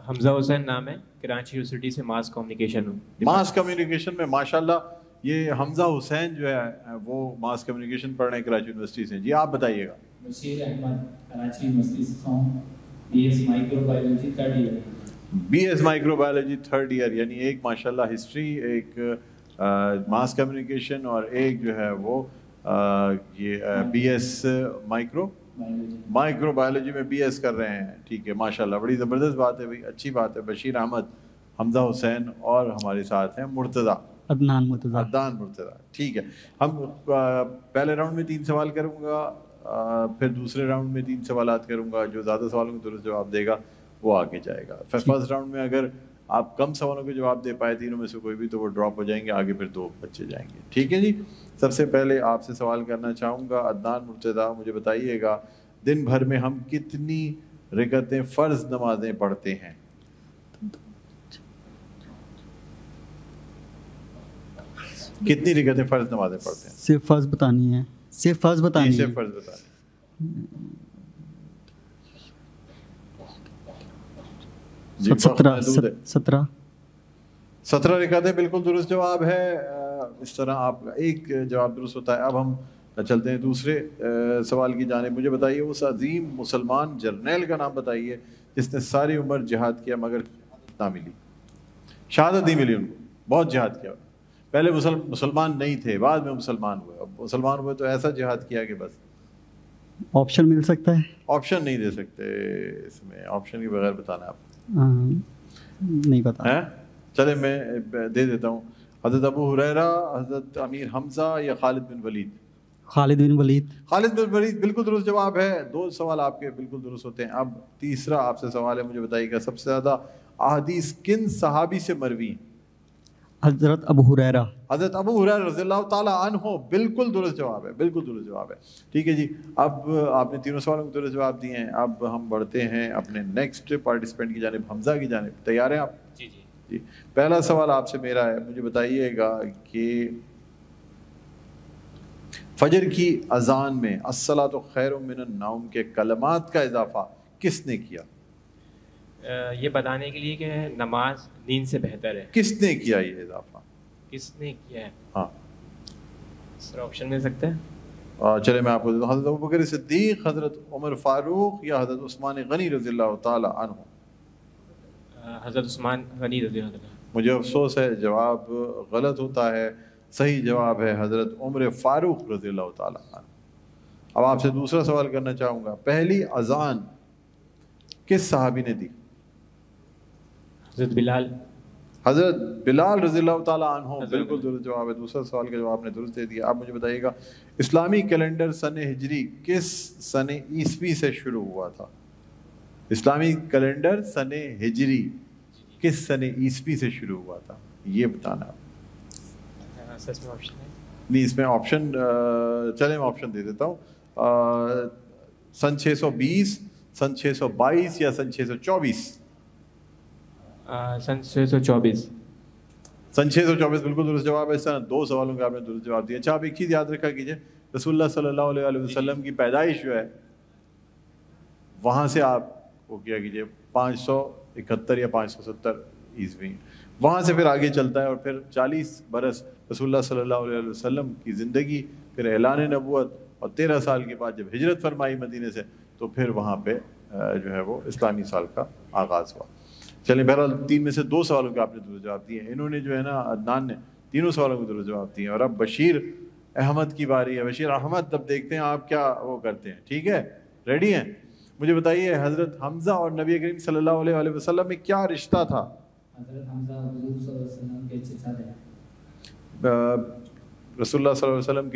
حمزہ حسین نام ہے، کراچی یونیورسٹی سے ماس کمیونیکیشن ہوں. ماس کمیونیکیشن میں ماشاءاللہ یہ حمزہ حسین جو ہے وہ ماس کمیونیکیشن پڑھ رہے ہیں کراچی یونیورسٹی سے. جی آپ بتائیے گا. بشیر احمد کراچی یونیورسٹی سے ہوں، B S micro biology 3rd year. B S micro biology 3rd year, یعنی ایک ماشاءاللہ ہسٹری، ایک ماس کمیونیکیشن، اور ایک جو ہے وہ یہ بی ایس مائکرو بایولوجی میں بی ایس کر رہے ہیں. ٹھیک ہے ماشاءاللہ، بڑی زبردست بات ہے بھائی، اچھی بات ہے. بشیر احمد، حمزہ حسین، اور ہمارے ساتھ ہیں عدنان مرتضیٰ. ٹھیک ہے، ہم پہلے راؤنڈ میں 3 سوال کروں گا، پھر دوسرے راؤنڈ میں 3 سوالات کروں گا. جو زیادہ سوالوں کے درست جواب دے گا وہ آگے جائے گا. پھر فرسٹ راؤنڈ میں اگر آپ کم سوالوں کے جواب دے پائے تینوں میں سے کوئی بھی تو وہ ڈراپ ہو جائیں گے، آگے پھر 2 بچے جائیں گے. ٹھیک ہے جی. سب سے پہلے آپ سے سوال کرنا چاہوں گا عدنان مرتضیٰ، مجھے بتائیے گا دن بھر میں ہم کتنی رکعتیں فرض نمازیں پڑھتے ہیں؟ کتنی رکعتیں فرض نمازیں پڑھتے ہیں؟ صرف فرض بتانی ہے. صرف فرض بتانی ہے. 17 رکعتیں بالکل درست جواب ہے. اس طرح آپ کا ایک جواب درست ہوتا ہے. اب ہم چلتے ہیں دوسرے سوال کی جانب. مجھے بتائیے اس عظیم مسلمان جرنیل کا نام بتائیے جس نے ساری عمر جہاد کیا مگر نہ ملی، شہادت نہیں ملی ان کو. بہت جہاد کیا، پہلے مسلمان نہیں تھے، بعد میں مسلمان ہوئے. اب مسلمان ہوئے تو ایسا جہاد کیا کہ بس. آپشن مل سکتا ہے؟ آپشن نہیں دے سکتے اس میں، آپشن کے بغیر بتانا آپ نہیں پتا. چلے میں دے دیتا ہوں. حضرت ابو ہریرہ، حضرت امیر حمزہ، یا خالد بن ولید؟ خالد بن ولید بالکل درست جواب ہے. 2 سوال آپ کے بالکل درست ہوتے ہیں. اب تیسرا آپ سے سوال ہے، مجھے بتائیے گا سب سے زیادہ احادیث کن صحابی سے مروی ہیں؟ حضرت ابو ہریرہ رضی اللہ تعالیٰ عنہ. بالکل درست جواب ہے. ٹھیک ہے جی. اب آپ نے تینوں سوالوں کو درست جواب دیے ہیں. اب ہم بڑھتے ہیں اپنے نیکسٹ پارٹیسپینٹ کی جانب، حمزہ کی جانب. تیار ہیں آپ؟ جی. پہلا سوال آپ سے میرا ہے، مجھے بتائیے گا کہ فجر کی اذان میں الصلاۃ خیر من النوم کے کلمات کا اضافہ کس نے کیا؟ یہ بتانے کے لیے کہ نماز نیند سے بہتر ہے. کس نے کیا یہ اضافہ؟ کس نے کیا ہے؟ ہاں سر آپشن مل سکتا ہے؟ چلے میں آپ کو دیتا ہوں. حضرت ابوبکر صدیق، حضرت عمر فاروق، یا حضرت عثمان غنی رضی اللہ تعالی عنہ؟ حضرت عثمان غنی رضی اللہ عنہ. مجھے افسوس ہے جواب غلط ہوتا ہے. صحیح جواب ہے حضرت عمر فاروق رضی اللہ تعالی عنہ. اب آپ سے دوسرا سوال کرنا چاہوں گا، پہلی اذان کس صحابی نے دی؟ حضرت بلال رضی اللہ تعالی عنہ. بالکل درست جواب ہے. دوسرا سوال کا جواب نے درست دے دیا. اب مجھے بتائیے گا اسلامی کیلنڈر سن ہجری کس سن عیسوی سے شروع ہوا تھا؟ اسلامی کیلنڈر سن ہجری کس سن عیسوی سے شروع ہوا تھا، یہ بتانا. نہیں اس میں آپشن، چلے میں آپشن دے دیتا ہوں. سن 620، سن 622، یا سن 624؟ سن 624. سن 624 بالکل درست جواب ہے. اس طرح 2 سوالوں کا آپ نے درست جواب دیا. اچھا آپ ایک چیز یاد رکھا کیجیے، رسول اللہ صلی اللہ علیہ وسلم کی پیدائش جو ہے وہاں سے آپ وہ کیا کیجیے 571 یا 570 عیسوی، وہاں سے پھر آگے چلتا ہے. اور پھر 40 برس رسول اللہ صلی اللہ علیہ وسلم کی زندگی، پھر اعلان نبوت، اور 13 سال کے بعد جب ہجرت فرمائی مدینے سے تو پھر وہاں پہ جو ہے وہ اسلامی سال کا آغاز ہوا. چلیں بہرحال 3 میں سے 2 سوالوں کا آپ نے درست جواب دیے ہیں. انہوں نے جو ہے نا عدنان نے تینوں سوالوں کو درست جواب دیے ہیں. اور اب بشیر احمد کی باری ہے. بشیر احمد اب دیکھتے ہیں آپ کیا وہ کرتے ہیں. ٹھیک ہے، ریڈی ہیں؟ مجھے بتائیے حضرت حمزہ اور نبی کریم صلی اللہ علیہ وسلم میں کیا رشتہ تھا؟ حضرت حمزہ حضور صلی اللہ علیہ وسلم کے چچا تھے. رسول اللہ صلی اللہ علیہ وسلم کے